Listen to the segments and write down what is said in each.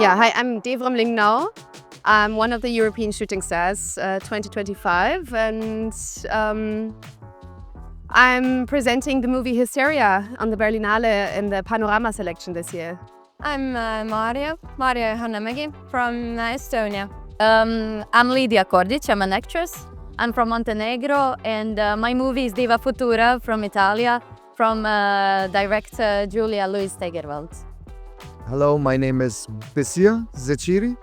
Yeah, hi, I'm Devram Lingnau. I'm one of the European Shooting Stars 2025, and I'm presenting the movie Hysteria on the Berlinale in the Panorama selection this year. I'm Maria Hanamägi from Estonia. I'm Lidia Kordic, I'm an actress. I'm from Montenegro, and my movie is Diva Futura from Italia, from director Julia Louis Stegerwald. Hello, my name is Besir Zeciri,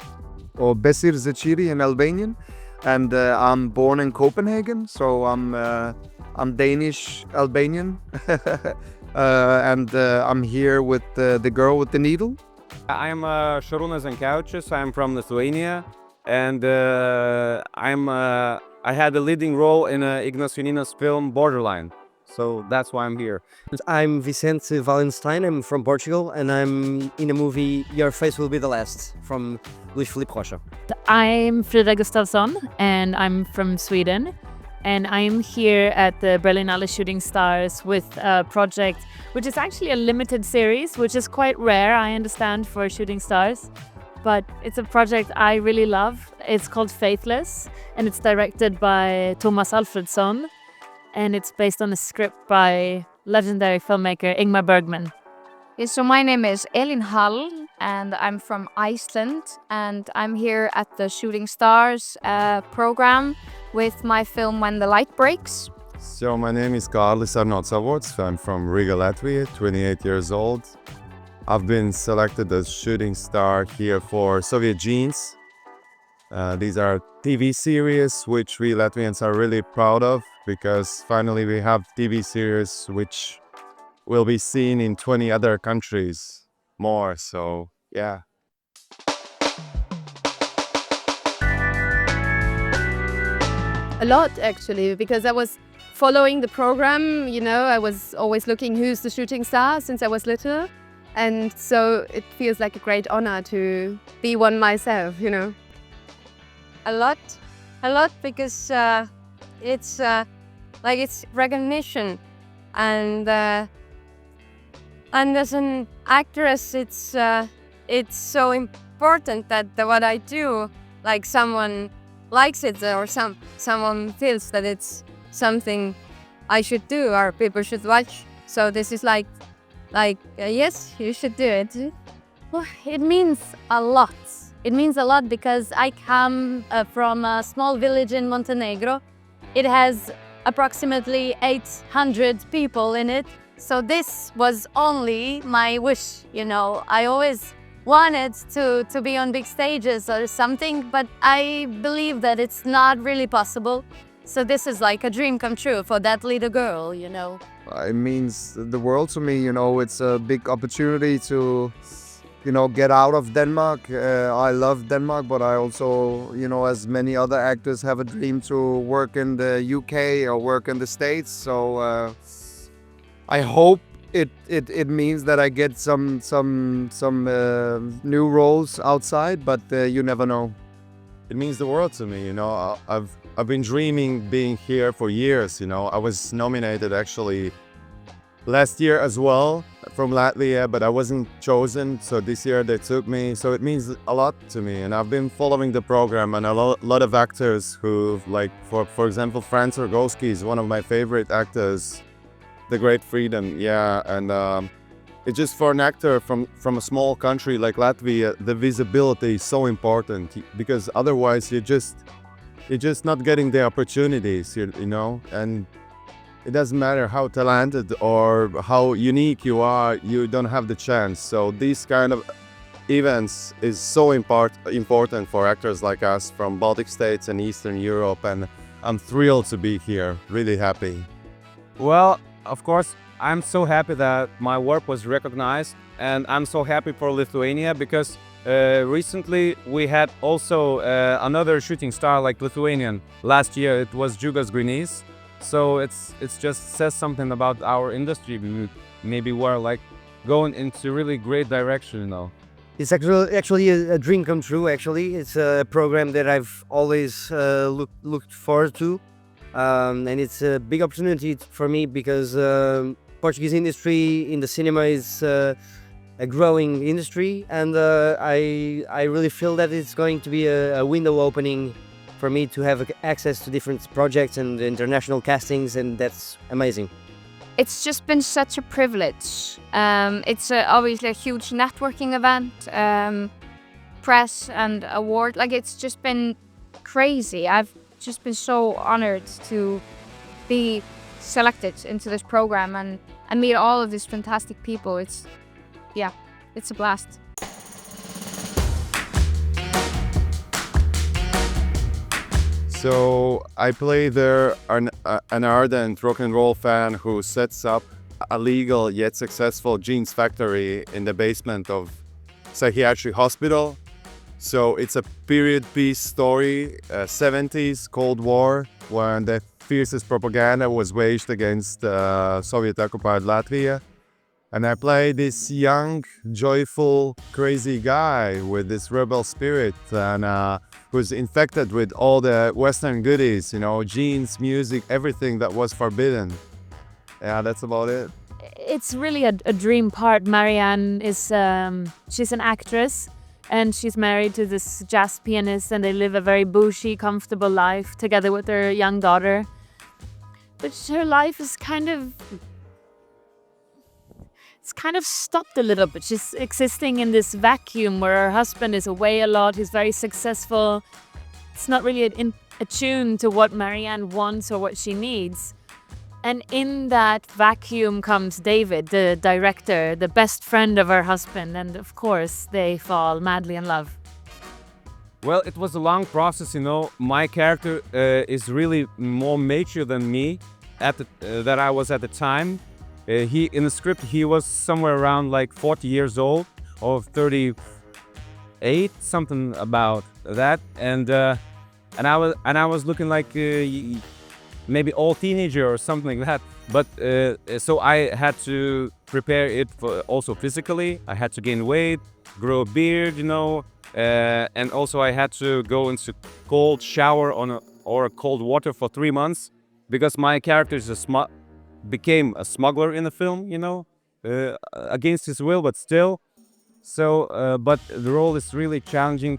or Besir Zeciri in Albanian, and I'm born in Copenhagen, so I'm Danish Albanian, and I'm here with the girl with the needle. I'm Šarūnas Zankaučius. I'm from Lithuania, and I had a leading role in Ignas Jonina's film Borderline. So that's why I'm here. I'm Vicente Wallenstein, I'm from Portugal, and I'm in a movie Your Face Will Be the Last from Luis Felipe Rocha. I'm Frida Gustafsson, and I'm from Sweden, and I'm here at the Berlinale Shooting Stars with a project which is actually a limited series, which is quite rare, I understand, for Shooting Stars. But it's a project I really love. It's called Faithless, and it's directed by Thomas Alfredsson, and it's based on a script by legendary filmmaker Ingmar Bergman. So my name is Elin Hall, and I'm from Iceland, and I'm here at the Shooting Stars program with my film When the Light Breaks. So my name is Kārlis Arnolds. I'm from Riga, Latvia, 28 years old. I've been selected as shooting star here for Soviet Genes. These are TV series which we Latvians are really proud of, because finally we have TV series which will be seen in 20 other countries more, so yeah. A lot, actually, because I was following the program, I was always looking who's the shooting star since I was little. And so it feels like a great honor to be one myself, A lot, because it's recognition, and as an actress, it's so important that what I do, like someone likes it, or someone feels that it's something I should do or people should watch. So this is like yes, you should do it. Well, it means a lot. It means a lot because I come from a small village in Montenegro. It has approximately 800 people in it. So this was only my wish, I always wanted to be on big stages or something, but I believe that it's not really possible. So this is like a dream come true for that little girl, It means the world to me, it's a big opportunity to, get out of Denmark. I love Denmark, but I also, as many other actors, have a dream to work in the UK or work in the States. So I hope it means that I get some new roles outside, but you never know. It means the world to me, I've been dreaming being here for years, I was nominated actually last year as well from Latvia, but I wasn't chosen, so this year they took me, so it means a lot to me. And I've been following the program, and a lot of actors who, like for example, Franz Rogowski is one of my favorite actors, The Great Freedom, yeah. And it's just for an actor from a small country like Latvia, the visibility is so important, because otherwise you're just not getting the opportunities, and it doesn't matter how talented or how unique you are, you don't have the chance. So these kind of events is so important for actors like us from Baltic states and Eastern Europe, and I'm thrilled to be here, really happy. Well, of course, I'm so happy that my work was recognized, and I'm so happy for Lithuania because recently we had also another shooting star like Lithuanian. Last year it was Džiugas Grinys. So it's just says something about our industry. Maybe we're like going into really great direction, It's actually a dream come true, actually. It's a program that I've always looked forward to. And it's a big opportunity for me because Portuguese industry in the cinema is a growing industry, and I really feel that it's going to be a window opening for me to have access to different projects and international castings, and that's amazing. It's just been such a privilege. It's obviously a huge networking event, press and award. Like, it's just been crazy. I've just been so honored to be selected into this program and meet all of these fantastic people. It's a blast. So I play there an ardent rock and roll fan who sets up a legal yet successful jeans factory in the basement of psychiatric hospital. So it's a period piece story, 70s Cold War, when the fiercest propaganda was waged against Soviet-occupied Latvia. And I play this young, joyful, crazy guy with this rebel spirit and who's infected with all the Western goodies, you know, jeans, music, everything that was forbidden. Yeah, that's about it. It's really a dream part. Marianne is, she's an actress and she's married to this jazz pianist, and they live a very bougie, comfortable life together with their young daughter. But her life is kind of stopped a little bit. She's existing in this vacuum where her husband is away a lot. He's very successful. It's not really attuned to what Marianne wants or what she needs. And in that vacuum comes David, the director, the best friend of her husband. And of course, they fall madly in love. Well, it was a long process, you know. My character is really more mature than me that I was at the time. He in the script he was somewhere around like 40 years old or 38, something about that, and I was looking like maybe old teenager or something like that. But so I had to prepare it for also physically. I had to gain weight, grow a beard, you know, and also I had to go into cold shower or cold water for 3 months because my character is became a smuggler in the film, you know, against his will, but still. So, but the role is really challenging.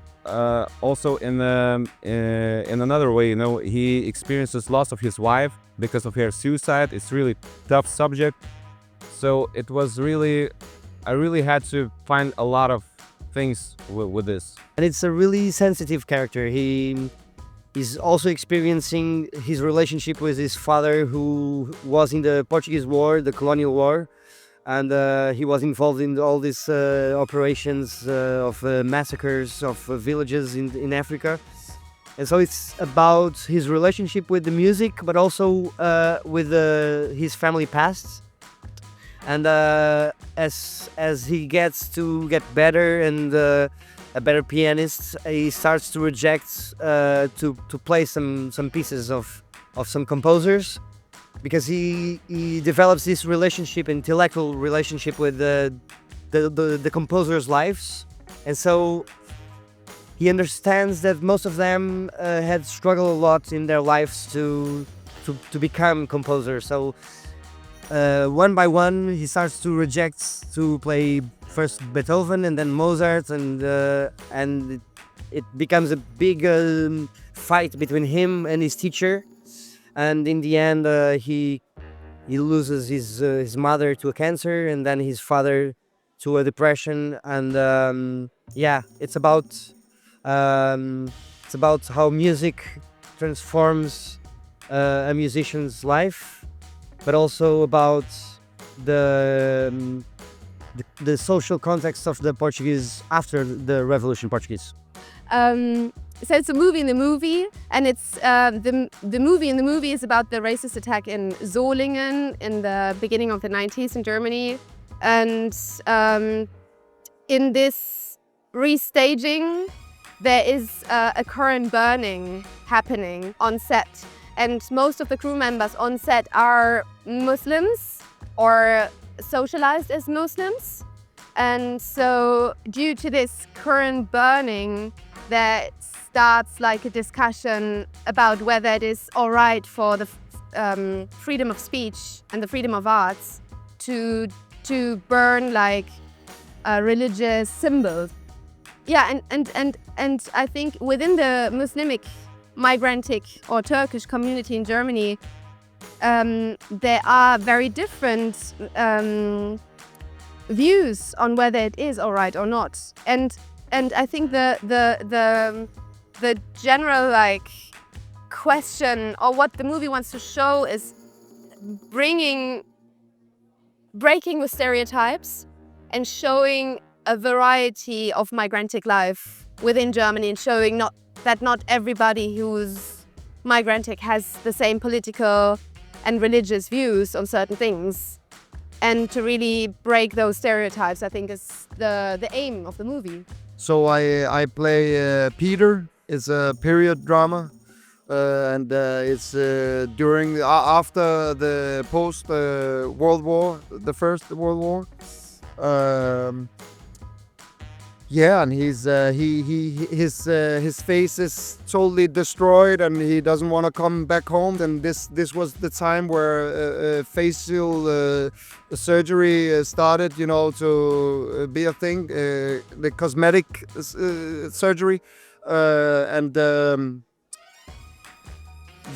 Also, in another way, you know, he experiences loss of his wife because of her suicide. It's really tough subject. So it was really, I really had to find a lot of things with this. And it's a really sensitive character. He's also experiencing his relationship with his father, who was in the Portuguese War, the colonial war, and he was involved in all these operations of massacres of villages in Africa. And so it's about his relationship with the music, but also with his family past. And as he gets to get better and a better pianist, he starts to reject to play some pieces of some composers, because he develops this intellectual relationship with the composers' lives, and so he understands that most of them had struggled a lot in their lives to become composers. So one by one, he starts to reject to play first Beethoven and then Mozart, and it becomes a big fight between him and his teacher. And in the end, he loses his mother to a cancer, and then his father to a depression. And yeah, it's about how music transforms a musician's life, but also about the social context of the Portuguese after the Revolution Portuguese. So it's a movie in the movie, and it's the movie in the movie is about the racist attack in Solingen in the beginning of the 90s in Germany. And in this restaging, there is a current burning happening on set. And most of the crew members on set are Muslims or socialized as Muslims. And so due to this current burning, there starts like a discussion about whether it is all right for the freedom of speech and the freedom of arts to burn like religious symbols. Yeah, and I think within the Muslimic, migrantic or Turkish community in Germany, there are very different views on whether it is all right or not. And I think the general like question or what the movie wants to show is breaking with stereotypes and showing a variety of migrantic life within Germany, and showing that not everybody who's migrantic has the same political and religious views on certain things. And to really break those stereotypes, I think, is the aim of the movie. So I play Peter. It's a period drama, and it's after the post World War, the First World War. Yeah, and his face is totally destroyed, and he doesn't want to come back home. And this was the time where facial surgery started, to be a thing, the cosmetic surgery, and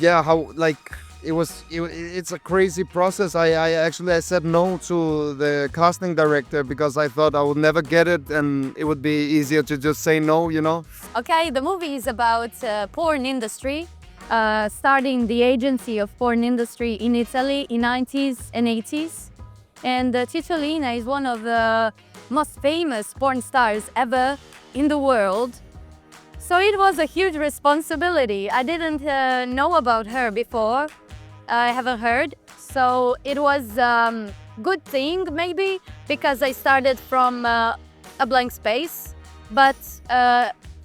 yeah, how like it's a crazy process. I said no to the casting director because I thought I would never get it, and it would be easier to just say no, Okay, the movie is about porn industry, starting the agency of porn industry in Italy in 90s and 80s. And Titolina is one of the most famous porn stars ever in the world. So it was a huge responsibility. I didn't know about her before. I haven't heard. So it was good thing maybe because I started from a blank space. But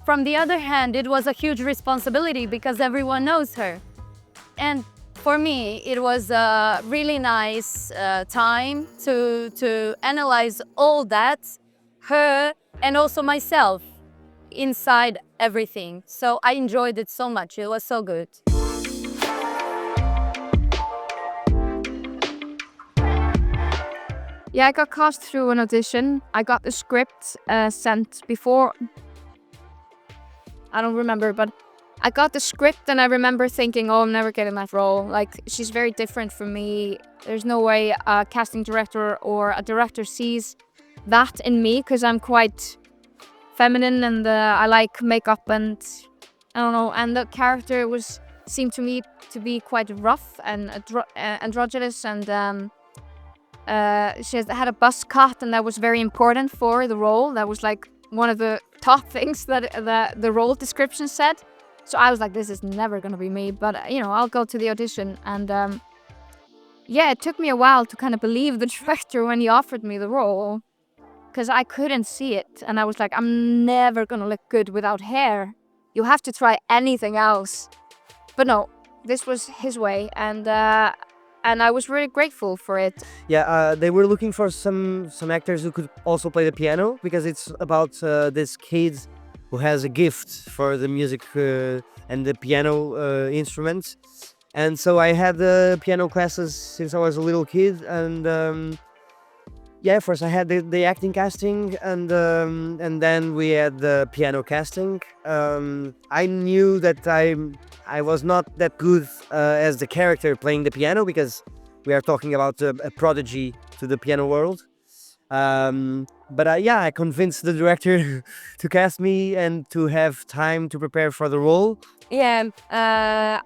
from the other hand, it was a huge responsibility because everyone knows her. And for me, it was a really nice time to analyze all that, her and also myself inside everything. So I enjoyed it so much. It was so good. Yeah, I got cast through an audition. I got the script sent before. I don't remember, but I got the script and I remember thinking, oh, I'm never getting that role. Like, she's very different from me. There's no way a casting director or a director sees that in me because I'm quite feminine and I like makeup and I don't know. And the character seemed to me to be quite rough and androgynous, and she had a buzz cut, and that was very important for the role. That was like one of the top things that the role description said. So I was like, this is never gonna be me, but I'll go to the audition. And yeah, it took me a while to kind of believe the director when he offered me the role, because I couldn't see it, and I was like, I'm never gonna look good without hair. You have to try anything else. But no, this was his way, and I was really grateful for it. Yeah, they were looking for some actors who could also play the piano, because it's about this kid who has a gift for the music and the piano instruments. And so I had the piano classes since I was a little kid, and yeah, first I had the acting casting, and then we had the piano casting. I knew that I was not that good as the character playing the piano, because we are talking about a prodigy to the piano world. But yeah, I convinced the director to cast me and to have time to prepare for the role. Yeah,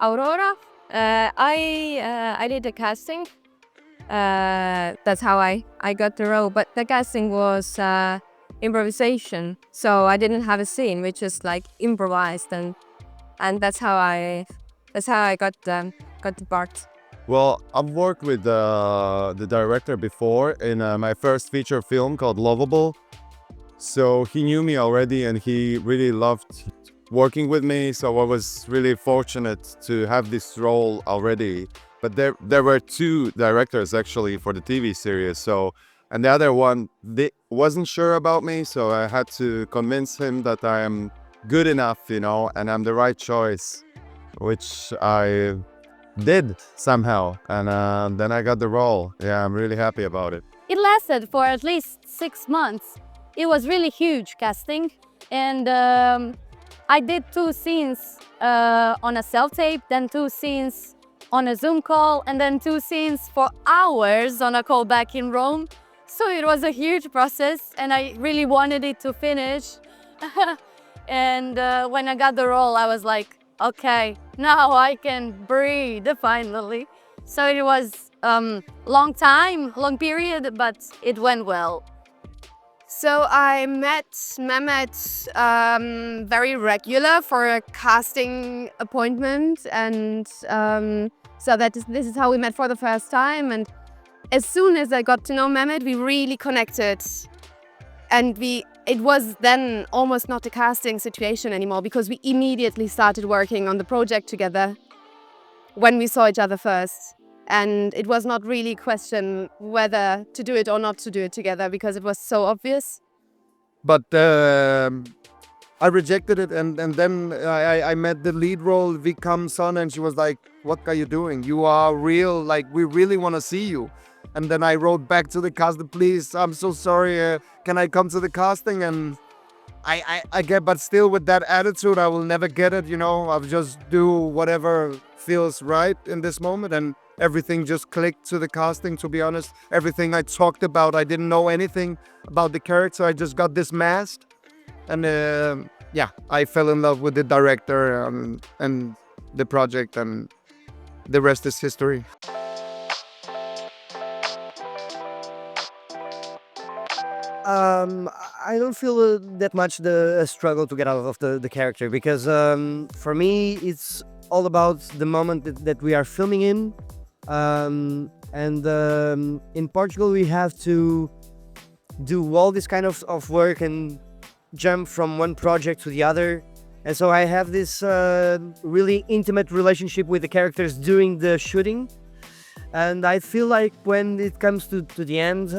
Aurora, I did the casting. That's how I got the role. But the casting was improvisation, so I didn't have a scene. We just like improvised, and that's how I got the part. Well, I've worked with the director before in my first feature film called Lovable. So he knew me already and he really loved working with me. So I was really fortunate to have this role already. But there were two directors actually for the TV series. So, and the other one wasn't sure about me. So I had to convince him that I am good enough, and I'm the right choice, which I did somehow, and then I got the role. Yeah, I'm really happy about it. It lasted for at least 6 months. it was really huge casting. And I did 2 scenes on a self-tape, then 2 scenes on a Zoom call, and then 2 scenes for hours on a call back in Rome. So it was a huge process, and I really wanted it to finish. And when I got the role, I was like, okay, now I can breathe finally. So it was long period, but it went well. So I met Mehmet very regular for a casting appointment, and so this is how we met for the first time. And as soon as I got to know Mehmet, we really connected, and it was then almost not a casting situation anymore, because we immediately started working on the project together when we saw each other first. And it was not really a question whether to do it or not to do it together, because it was so obvious. But I rejected it, and then I met the lead role, Vikram Son, and she was like, "What are you doing? You are real. Like, we really want to see you." And then I wrote back to the cast, "Please, I'm so sorry. Can I come to the casting?" And I get, but still with that attitude, I will never get it. You know, I'll just do whatever feels right in this moment, and everything just clicked to the casting. To be honest, everything I talked about, I didn't know anything about the character. I just got this mask, and yeah, I fell in love with the director and the project, and the rest is history. I don't feel that much the struggle to get out of the character, because for me it's all about the moment that we are filming in. In Portugal we have to do all this kind of work and jump from one project to the other. And so I have this really intimate relationship with the characters during the shooting. And I feel like when it comes to the end,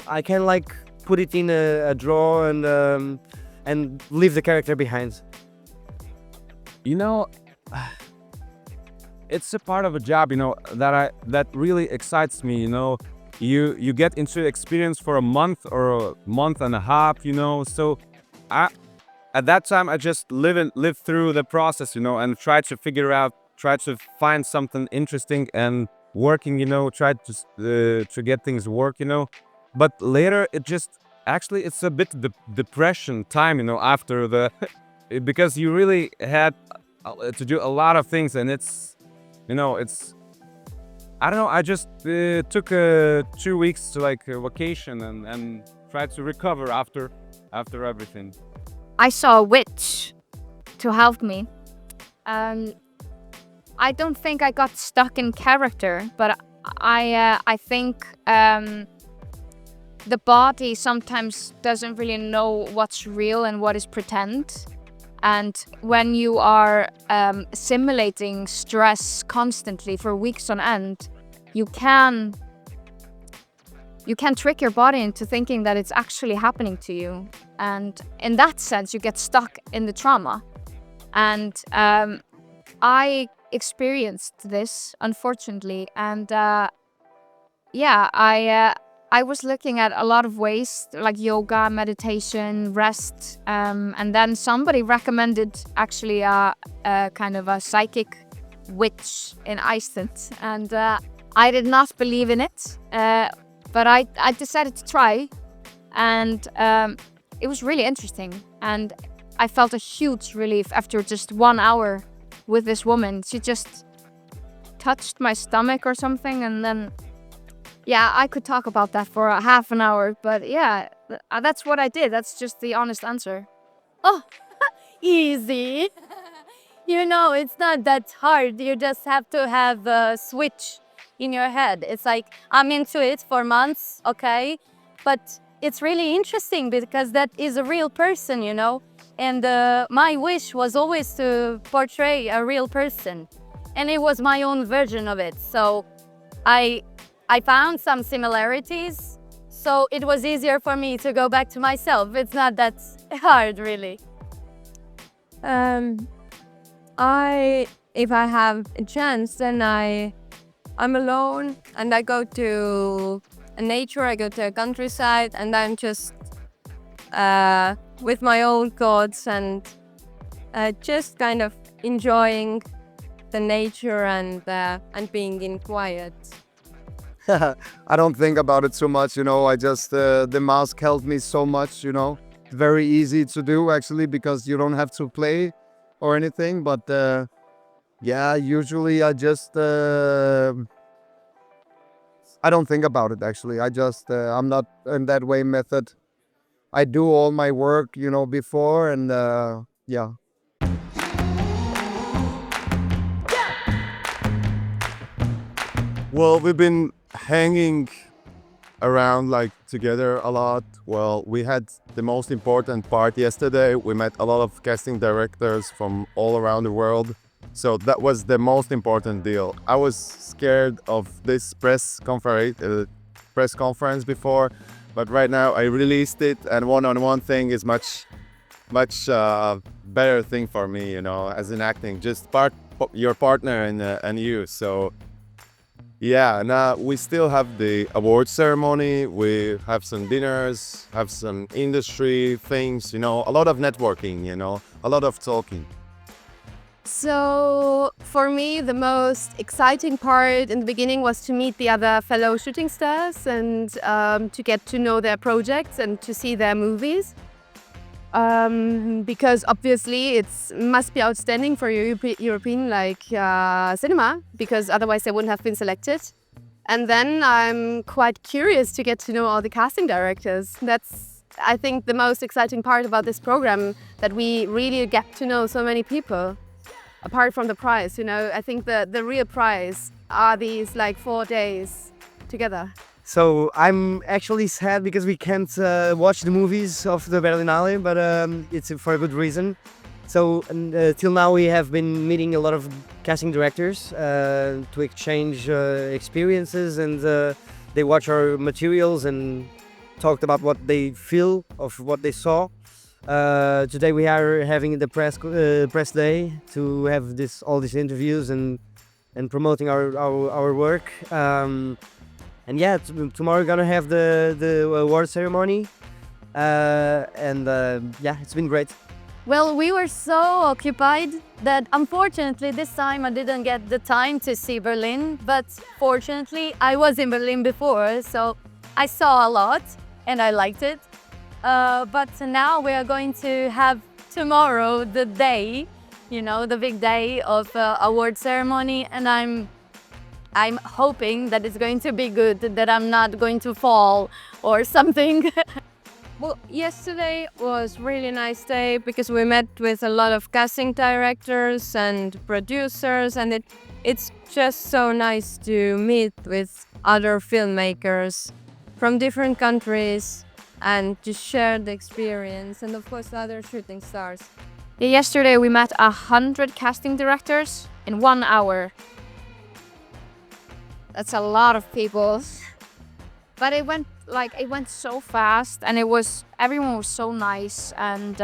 I can like put it in a drawer and leave the character behind. You know, it's a part of a job, you know, that really excites me. You know, you get into experience for a month or a month and a half, you know. So at that time I just live through the process, you know, and try to find something interesting and working, you know, try to get things work, you know. But later it's a bit depression time, you know, after the because you really had to do a lot of things, and it's, you know, it's, I don't know, I just took 2 weeks to like a vacation and tried to recover after everything. I saw a witch to help me. I don't think I got stuck in character, but I think the body sometimes doesn't really know what's real and what is pretend. And when you are simulating stress constantly for weeks on end, you can trick your body into thinking that it's actually happening to you. And in that sense, you get stuck in the trauma. And I experienced this, unfortunately. And yeah, I was looking at a lot of ways, like yoga, meditation, rest. And then somebody recommended actually a kind of a psychic witch in Iceland. And I did not believe in it, but I decided to try. And it was really interesting. And I felt a huge relief after just 1 hour with this woman. She just touched my stomach or something, and then, yeah, I could talk about that for a half an hour, but yeah, that's what I did. That's just the honest answer. Oh, easy. You know, it's not that hard. You just have to have a switch in your head. It's like, I'm into it for months, okay? But it's really interesting because that is a real person, you know? And my wish was always to portray a real person. And it was my own version of it. So I found some similarities. So it was easier for me to go back to myself. It's not that hard, really. If I have a chance, then I'm alone and I go to nature, I go to a countryside, and I'm just with my own thoughts and just kind of enjoying the nature and being in quiet. I don't think about it so much, you know. I just the mask helped me so much, you know. Very easy to do actually because you don't have to play or anything. But yeah, usually I don't think about it actually. I'm not in that way method. I do all my work, you know, before and yeah. Well, we've been hanging around like together a lot. Well, we had the most important part yesterday. We met a lot of casting directors from all around the world. So that was the most important deal. I was scared of this press conference before, but right now I released it, and one-on-one thing is much better thing for me, you know, as in acting, just your partner and you. So yeah, now we still have the award ceremony. We have some dinners, have some industry things, you know, a lot of networking, you know, a lot of talking. So for me, the most exciting part in the beginning was to meet the other fellow shooting stars and to get to know their projects and to see their movies. Because obviously it must be outstanding for European cinema, because otherwise they wouldn't have been selected. And then I'm quite curious to get to know all the casting directors. That's, I think, the most exciting part about this program, that we really get to know so many people. Apart from the prize, you know, I think the real prize are these 4 days together. So I'm actually sad because we can't watch the movies of the Berlinale, but it's for a good reason. So till now we have been meeting a lot of casting directors to exchange experiences, and they watch our materials and talked about what they feel of what they saw. Today we are having the press day to have all these interviews and promoting our work. And yeah, tomorrow we're gonna have the award ceremony, and yeah, it's been great. Well, we were so occupied that unfortunately this time I didn't get the time to see Berlin, but fortunately I was in Berlin before, so I saw a lot and I liked it. But now we are going to have tomorrow the day, you know, the big day of award ceremony, and I'm hoping that it's going to be good, that I'm not going to fall or something. Well, yesterday was really nice day because we met with a lot of casting directors and producers, and it's just so nice to meet with other filmmakers from different countries and to share the experience, and of course other shooting stars. Yeah, yesterday we met 100 casting directors in 1 hour. That's a lot of people. But it went so fast, and everyone was so nice, and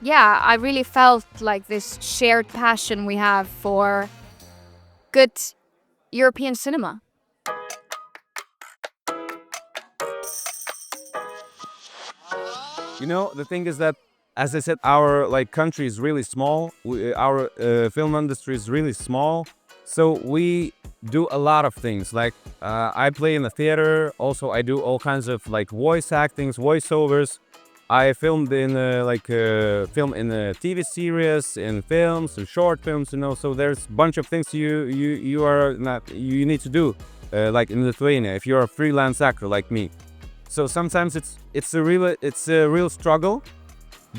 yeah, I really felt like this shared passion we have for good European cinema. You know, the thing is that, as I said, our country is really small. Our film industry is really small, so we do a lot of things. I play in the theater. Also, I do all kinds of voice actings, voiceovers. I filmed in film in a TV series, in films, in short films. You know, so there's a bunch of things you need to do, like in Lithuania, if you're a freelance actor like me. So sometimes it's a real struggle.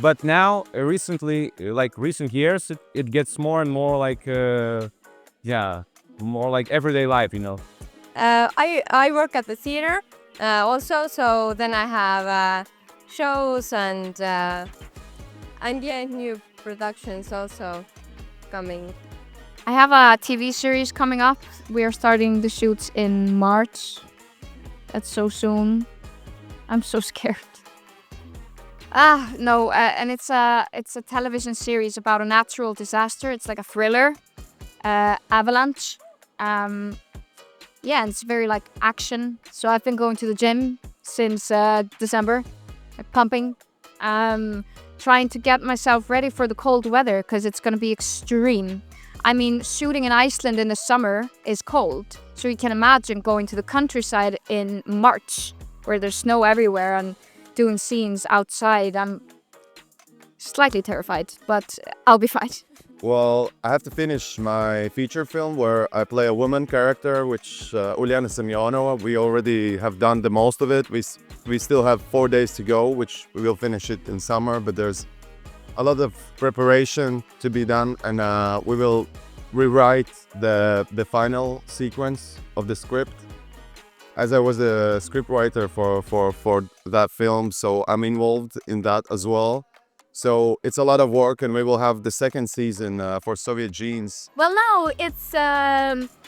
But now, recently, recent years, it gets more and more more like everyday life, you know. I work at the theater also, so then I have shows and yeah, new productions also coming. I have a TV series coming up. We are starting the shoots in March. That's so soon. I'm so scared. No, and it's a television series about a natural disaster. It's like a thriller, Avalanche. Yeah, and it's very action. So I've been going to the gym since December, pumping. Trying to get myself ready for the cold weather because it's going to be extreme. I mean, shooting in Iceland in the summer is cold, so you can imagine going to the countryside in March where there's snow everywhere and doing scenes outside. I'm slightly terrified, but I'll be fine. Well, I have to finish my feature film where I play a woman character, which Uliana Semyonova. We already have done the most of it. We still have 4 days to go, which we will finish it in summer, but there's a lot of preparation to be done, and we will rewrite the final sequence of the script. As I was a scriptwriter for that film, so I'm involved in that as well. So it's a lot of work, and we will have the second season for Soviet Genes. Well, now it's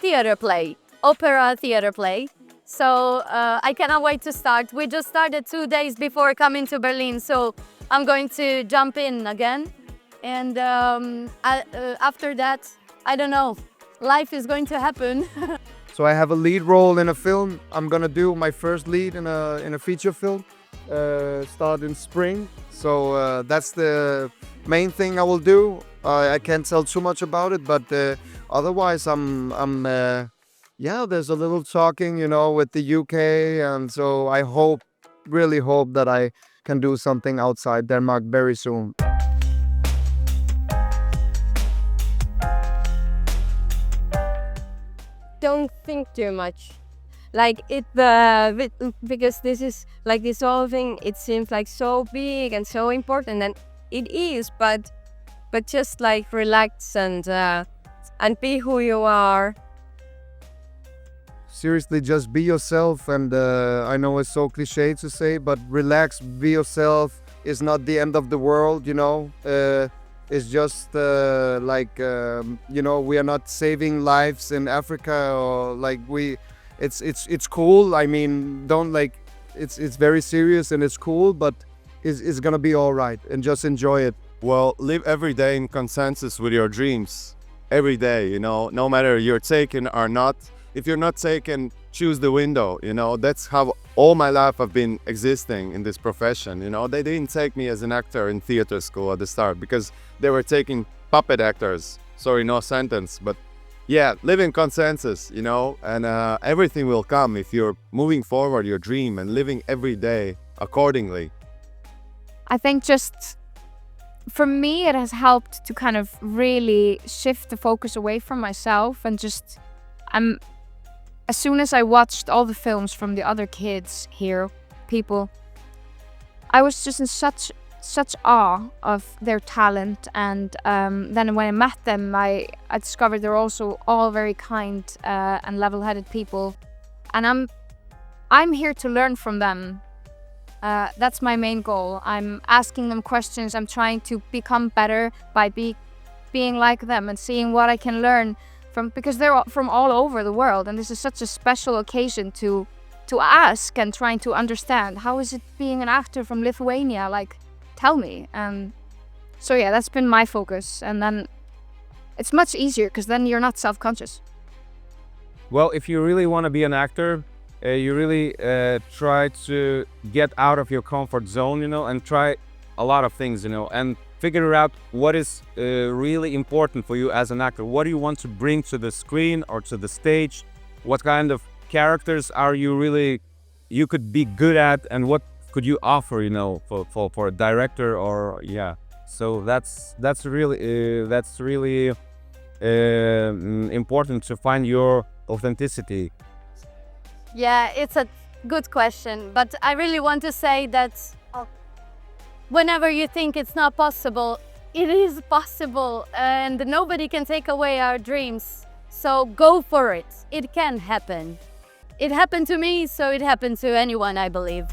theater play, opera theater play. So I cannot wait to start. We just started 2 days before coming to Berlin, so I'm going to jump in again. And after that, I don't know, life is going to happen. So I have a lead role in a film. I'm gonna do my first lead in a feature film. Start in spring. So that's the main thing I will do. I can't tell too much about it, but otherwise yeah, there's a little talking, you know, with the UK, and so I really hope that I can do something outside Denmark very soon. Don't think too much. Like because this is like this whole thing, it seems like so big and so important, and it is, but just like relax and be who you are. Seriously, just be yourself, and I know it's so cliche to say, but relax, be yourself. Is not the end of the world, you know. It's just you know, we are not saving lives in Africa, or like it's cool. I mean, don't like it's very serious and it's cool, but it's gonna be all right, and just enjoy it. Well, live every day in consensus with your dreams. Every day, you know, no matter you're taken or not. If you're not taken, choose the window, you know. That's how all my life I've been existing in this profession, you know. They didn't take me as an actor in theater school at the start because they were taking puppet actors. Sorry, no sentence, but yeah, live in consensus, you know, and everything will come if you're moving forward your dream and living every day accordingly. I think just for me, it has helped to kind of really shift the focus away from myself, and just as soon as I watched all the films from the other kids here, people, I was just in such awe of their talent, and then when I met them, I discovered they're also all very kind and level-headed people, and I'm here to learn from them. That's my main goal. I'm asking them questions. I'm trying to become better by being like them and seeing what I can learn from, because they're from all over the world, and this is such a special occasion to ask and trying to understand, how is it being an actor from Lithuania? Like, tell me. So yeah, that's been my focus, and then it's much easier because then you're not self-conscious. Well, if you really want to be an actor, you really try to get out of your comfort zone, you know, and try a lot of things, you know, and figure out what is really important for you as an actor. What do you want to bring to the screen or to the stage? What kind of characters are you could be good at, and what could you offer, you know, for a director, or yeah. So that's really important to find your authenticity. Yeah, it's a good question, but I really want to say that whenever you think it's not possible, it is possible, and nobody can take away our dreams. So go for it. It can happen. It happened to me, so it happened to anyone, I believe.